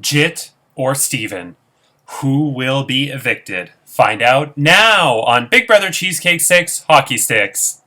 Jit or Steven? Who will be evicted? Find out now on Big Brother Cheesecake 6 Hockey Sticks.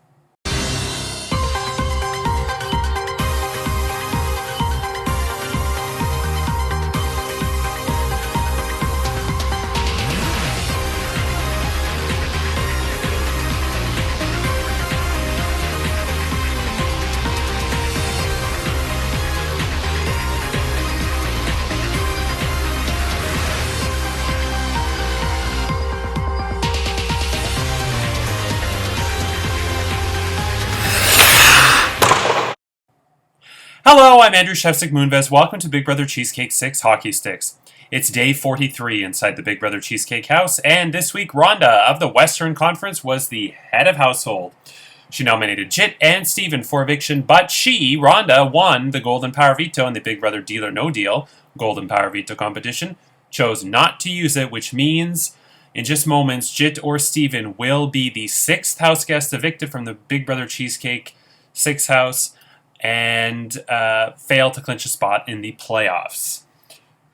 Hello, I'm Andrew Shevsik Moonves. Welcome to Big Brother Cheesecake 6 Hockey Sticks. It's day 43 inside the Big Brother Cheesecake house, and this week Rhonda of the Western Conference was the head of household. She nominated Jit and Steven for eviction, but Rhonda, won the Golden Power Veto in the Big Brother Deal or No Deal Golden Power Veto competition, chose not to use it, which means in just moments, Jit or Steven will be the sixth house guest evicted from the Big Brother Cheesecake 6 house and fail to clinch a spot in the playoffs.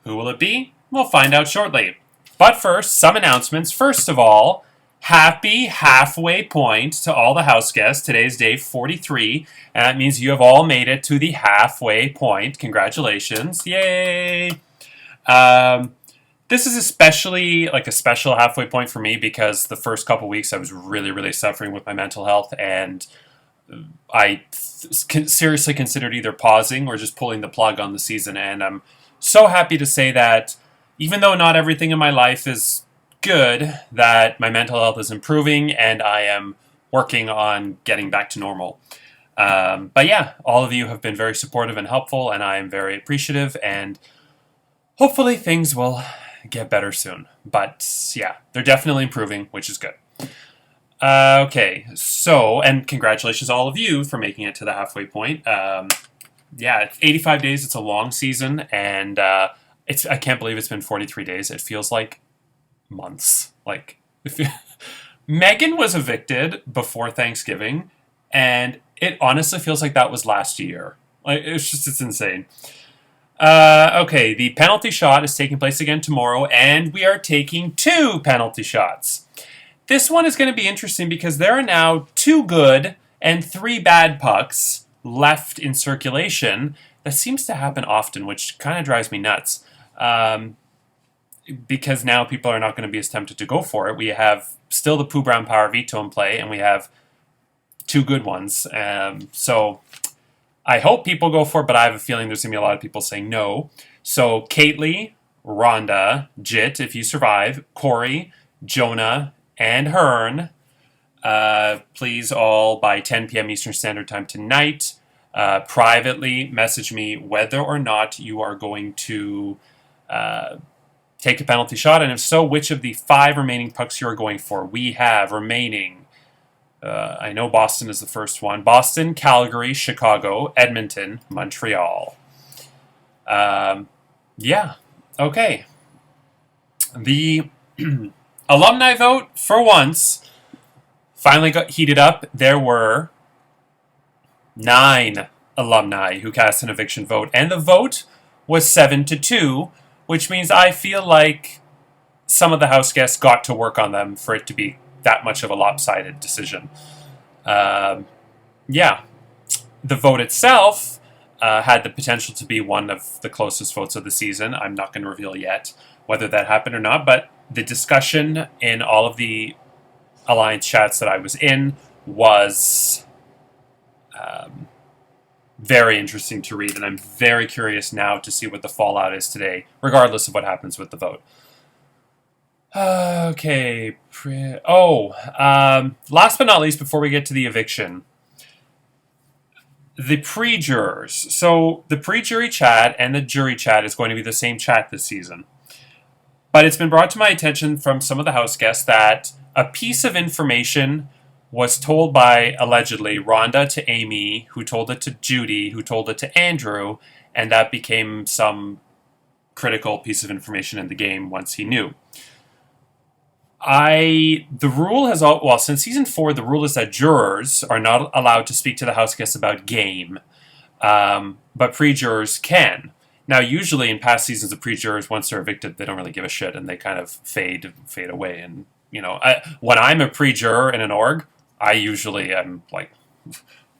Who will it be? We'll find out shortly. But first, some announcements. First of all, happy halfway point to all the house guests. Today's day 43, and that means you have all made it to the halfway point. Congratulations. Yay! This is especially like a special halfway point for me because the first couple weeks I was really suffering with my mental health, and I seriously considered either pausing or just pulling the plug on the season, and I'm so happy to say that even though not everything in my life is good, that my mental health is improving and I am working on getting back to normal. But yeah, all of you have been very supportive and helpful, and I am very appreciative, and hopefully things will get better soon. But yeah, they're definitely improving, which is good. Okay, so, and congratulations all of you for making it to the halfway point. Yeah, it's 85 days, it's a long season, and I can't believe it's been 43 days. It feels like months. Megan was evicted before Thanksgiving, and it honestly feels like that was last year. It's insane. Okay, the penalty shot is taking place again tomorrow, and we are taking 2 penalty shots. This one is going to be interesting because there are now 2 good and 3 bad pucks left in circulation. That seems to happen often, which kind of drives me nuts. Because now people are not going to be as tempted to go for it. We have still the Pooh Brown Power Veto in play, and we have 2 good ones. So I hope people go for it, but I have a feeling there's going to be a lot of people saying no. So Kaitley, Rhonda, Jit, if you survive, Corey, Jonah, and Hearn, please all by 10 p.m. Eastern Standard Time tonight, privately message me whether or not you are going to take a penalty shot, and if so, which of the 5 remaining pucks you are going for. We have remaining, I know Boston is the first one, Boston, Calgary, Chicago, Edmonton, Montreal. Yeah, okay. The alumni vote, for once, finally got heated up. There were 9 alumni who cast an eviction vote, and the vote was 7-2, which means I feel like some of the house guests got to work on them for it to be that much of a lopsided decision. Yeah, the vote itself had the potential to be one of the closest votes of the season. I'm not going to reveal yet whether that happened or not, but the discussion in all of the Alliance chats that I was in was very interesting to read, and I'm very curious now to see what the fallout is today, regardless of what happens with the vote. Okay. Last but not least, before we get to the eviction, the pre-jurors. So the pre-jury chat and the jury chat is going to be the same chat this season. But it's been brought to my attention from some of the house guests that a piece of information was told by, allegedly, Rhonda to Amy, who told it to Judy, who told it to Andrew, and that became some critical piece of information in the game once he knew. The rule has, since season 4, the rule is that jurors are not allowed to speak to the house guests about game, but pre-jurors can. Now, usually in past seasons, the pre-jurors, once they're evicted, they don't really give a shit, and they kind of fade away. And when I'm a pre-juror in an org, I usually am like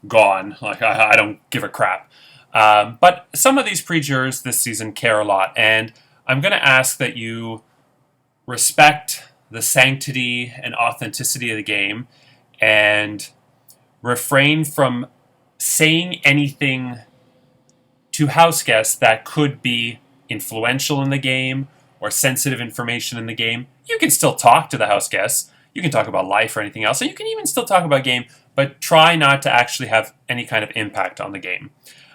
gone. Like I don't give a crap. But some of these pre-jurors this season care a lot, and I'm going to ask that you respect the sanctity and authenticity of the game, and refrain from saying anything to house guests that could be influential in the game or sensitive information in the game. You can still talk to the house guests. You can talk about life or anything else. And you can even still talk about game, but try not to actually have any kind of impact on the game.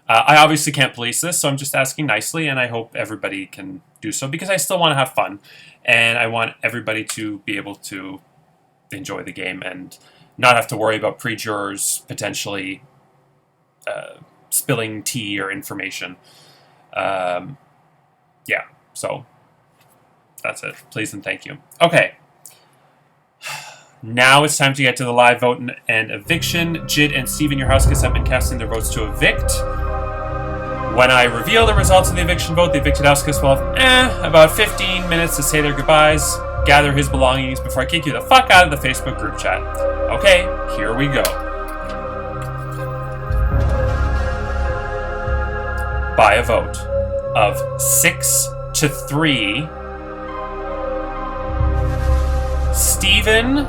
I obviously can't police this, so I'm just asking nicely, and I hope everybody can do so, because I still want to have fun, and I want everybody to be able to enjoy the game and not have to worry about pre-jurors potentially spilling tea or information. Yeah, so that's it. Please and thank you. Okay. Now it's time to get to the live vote and eviction. Jid and Steven, your house guests, have been casting their votes to evict. When I reveal the results of the eviction vote, the evicted house guest will have about 15 minutes to say their goodbyes, gather his belongings before I kick you the fuck out of the Facebook group chat. Okay, here we go. By a vote of 6-3, Steven,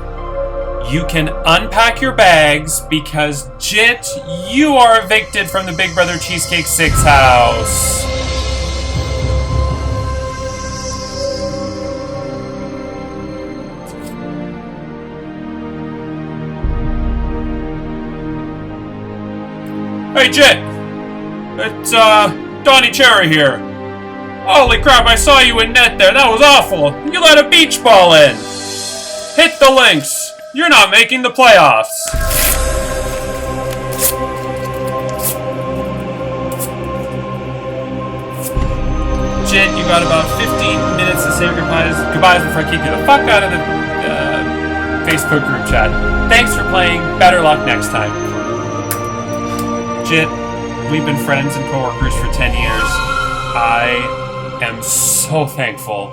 you can unpack your bags because, Jit, you are evicted from the Big Brother Cheesecake 6 house. Hey, Jit! It's, Donnie Cherry here. Holy crap, I saw you in net there. That was awful. You let a beach ball in. Hit the links. You're not making the playoffs. Jit, you got about 15 minutes to say your goodbyes before I kick you the fuck out of the Facebook group chat. Thanks for playing. Better luck next time. Jit, we've been friends and co-workers for 10 years. I am so thankful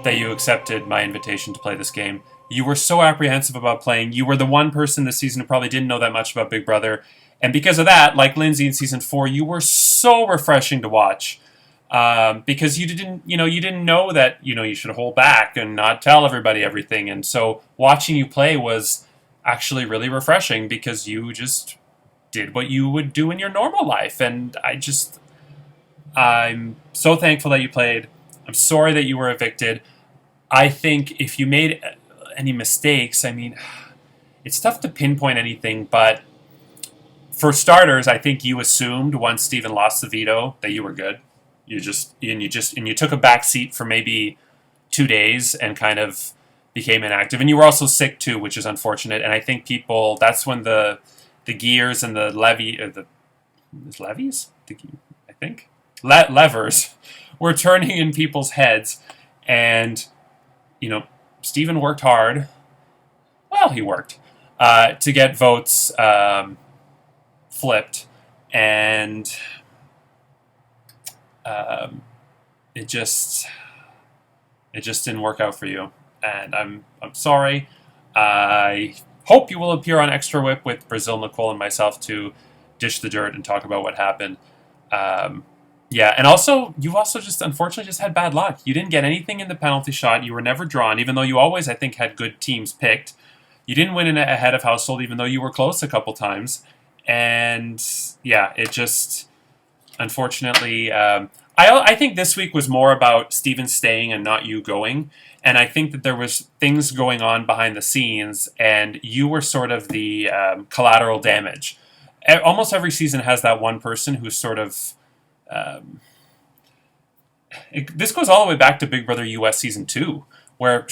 that you accepted my invitation to play this game. You were so apprehensive about playing. You were the one person this season who probably didn't know that much about Big Brother. And because of that, like Lindsay in Season 4, you were so refreshing to watch. Because you didn't know that, you should hold back and not tell everybody everything. And so watching you play was actually really refreshing because you just did what you would do in your normal life. And I'm so thankful that you played. I'm sorry that you were evicted. I think if you made any mistakes, it's tough to pinpoint anything, but for starters, I think you assumed once Steven lost the veto that you were good. You took a back seat for maybe 2 days and kind of became inactive. And you were also sick too, which is unfortunate. And I think that's when the gears and the levers were turning in people's heads. And, Steven worked hard. Well, he worked to get votes flipped. And it just didn't work out for you. And I'm sorry. I hope you will appear on Extra Whip with Brazil, Nicole, and myself to dish the dirt and talk about what happened. Yeah, and also, you've also just unfortunately just had bad luck. You didn't get anything in the penalty shot. You were never drawn, even though you always, I think, had good teams picked. You didn't win in a head of household, even though you were close a couple times. And yeah, it just, unfortunately, I think this week was more about Steven staying and not you going. And I think that there was things going on behind the scenes, and you were sort of the collateral damage. Almost every season has that one person who's sort of... this goes all the way back to Big Brother US Season 2, where,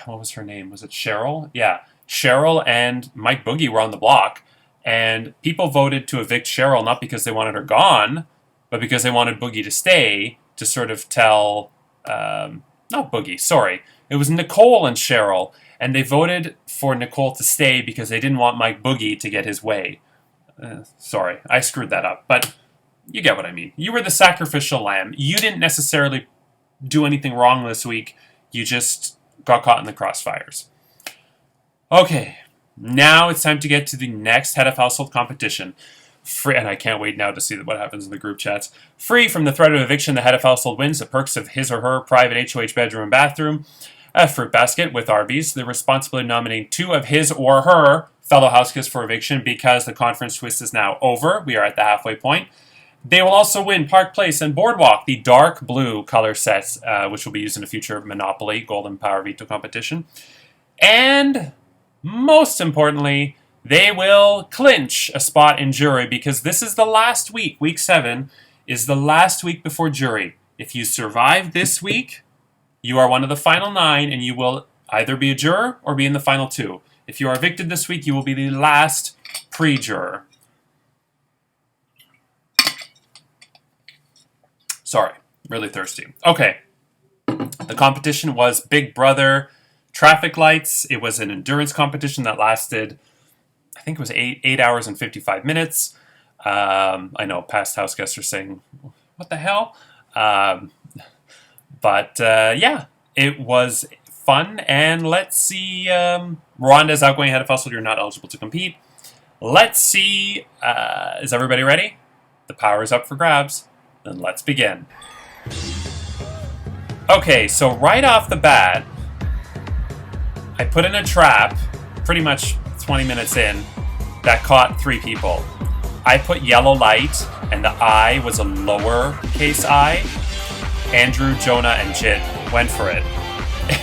what was her name? Was it Cheryl? Yeah, Cheryl and Mike Boogie were on the block, and people voted to evict Cheryl not because they wanted her gone, but because they wanted Boogie to stay, to sort of tell... not Boogie, sorry. It was Nicole and Cheryl, and they voted for Nicole to stay because they didn't want Mike Boogie to get his way. Sorry, I screwed that up. But you get what I mean. You were the sacrificial lamb. You didn't necessarily do anything wrong this week. You just got caught in the crossfires. Okay, now it's time to get to the next head of household competition. Free, and I can't wait now to see what happens in the group chats. Free from the threat of eviction, the head of household wins the perks of his or her private HOH bedroom and bathroom, a fruit basket with Arby's, the responsibility of nominating 2 of his or her fellow houseguests for eviction because the conference twist is now over. We are at the halfway point. They will also win Park Place and Boardwalk, the dark blue color sets, which will be used in a future Monopoly Golden Power Veto competition. And most importantly, they will clinch a spot in jury because this is the last week. Week 7 is the last week before jury. If you survive this week, you are one of the final 9 and you will either be a juror or be in the final 2. If you are evicted this week, you will be the last pre-juror. Sorry, really thirsty. Okay, the competition was Big Brother traffic lights. It was an endurance competition that lasted, I think it was 8 hours and 55 minutes. I know past house guests are saying, what the hell? But yeah, it was fun. And let's see, Rhonda's outgoing head of household. You're not eligible to compete. Let's see, is everybody ready? The power is up for grabs. Then let's begin. Okay, so right off the bat, I put in a trap pretty much 20 minutes in that caught 3 people. I put yellow light, and the I was a lowercase I. Andrew, Jonah, and Jit went for it.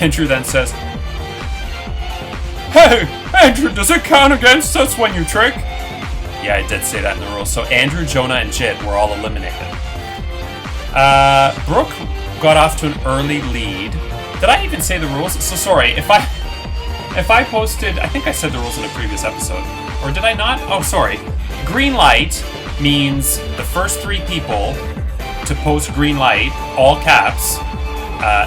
Andrew then says, "Hey, Andrew, does it count against us when you trick?" Yeah, I did say that in the rules. So Andrew, Jonah, and Jit were all eliminated. Brooke got off to an early lead. Did I even say the rules? So sorry, if I posted, I think I said the rules in a previous episode. Or did I not? Oh, sorry. Green light means the first 3 people to post green light, all caps,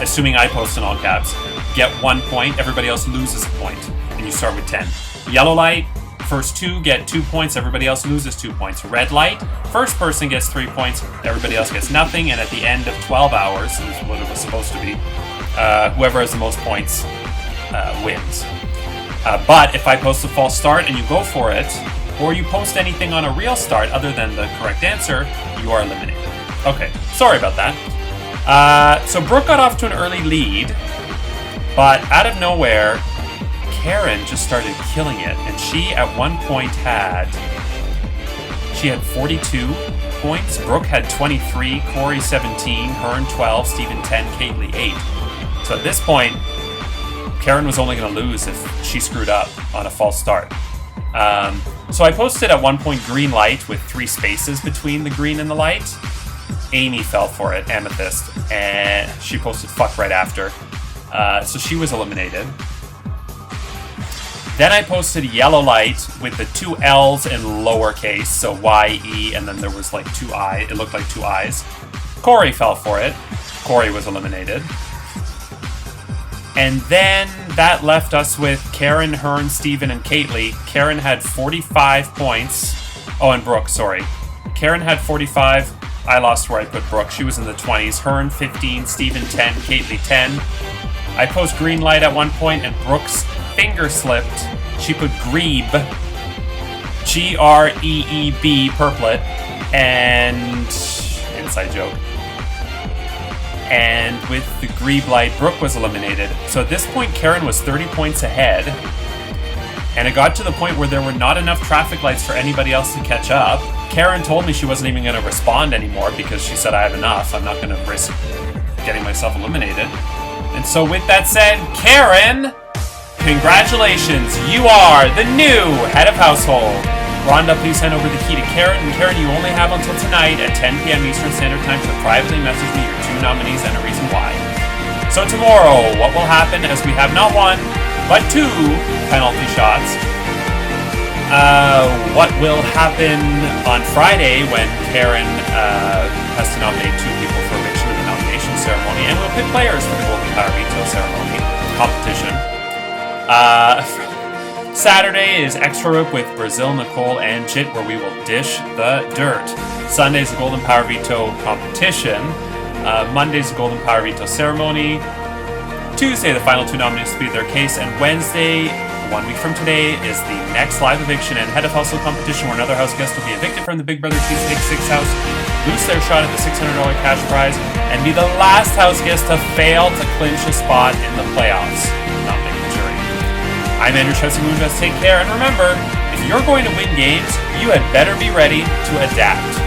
assuming I post in all caps, get 1 point. Everybody else loses a point. And you start with 10. Yellow light, first 2 get 2 points. Everybody else loses 2 points. Red light, first person gets 3 points. Everybody else gets nothing. And at the end of 12 hours, is what it was supposed to be, whoever has the most points wins. But if I post a false start and you go for it, or you post anything on a real start other than the correct answer, you are eliminated. Okay, sorry about that. So Brooke got off to an early lead, but out of nowhere, Karen just started killing it, and she at one point had 42 points. Brooke had 23, Corey 17, Hearn 12, Stephen 10, Kaylee 8. So at this point, Karen was only going to lose if she screwed up on a false start. So I posted at one point green light with 3 spaces between the green and the light. Amy fell for it, Amethyst, and she posted fuck right after. So she was eliminated. Then I posted yellow light with the 2 L's in lowercase, so Y-E, and then there was like 2 I. It looked like 2 I's. Corey fell for it. Corey was eliminated. And then that left us with Karen, Hearn, Steven, and Kaylee. Karen had 45 points. Oh, and Brooke, sorry. Karen had 45. I lost where I put Brooke. She was in the 20s. Hearn, 15. Steven, 10. Kaylee, 10. I post green light at one point, and Brooke's finger slipped. She put Greeb. Greeb, purplet. And... inside joke. And with the Greeb light, Brooke was eliminated. So at this point, Karen was 30 points ahead. And it got to the point where there were not enough traffic lights for anybody else to catch up. Karen told me she wasn't even going to respond anymore because she said, I have enough. I'm not going to risk getting myself eliminated. And so with that said, Karen, congratulations. You are the new head of household. Rhonda, please hand over the key to Karen. And Karen, you only have until tonight at 10 p.m. Eastern Standard Time to privately message me your 2 nominees and a reason why. So tomorrow, what will happen as we have not 1, but 2 penalty shots? What will happen on Friday when Karen has to nominate 2 people for eviction in the nomination ceremony, and we'll pick players for the Golden Power Veto ceremony competition. Saturday is Extra Rope with Brazil, Nicole, and Jit, where we will dish the dirt. Sunday is the Golden Power Veto competition. Monday is the Golden Power Veto ceremony. Tuesday, the final 2 nominees plead their case, and Wednesday, 1 week from today, is the next live eviction and head of household competition, where another house guest will be evicted from the Big Brother Cheesecake 6 house, boost their shot at the $600 cash prize, and be the last house guest to fail to clinch a spot in the playoffs. Not make the jury. I'm Andrew Chelsea Moonves. Take care, and remember, if you're going to win games, you had better be ready to adapt.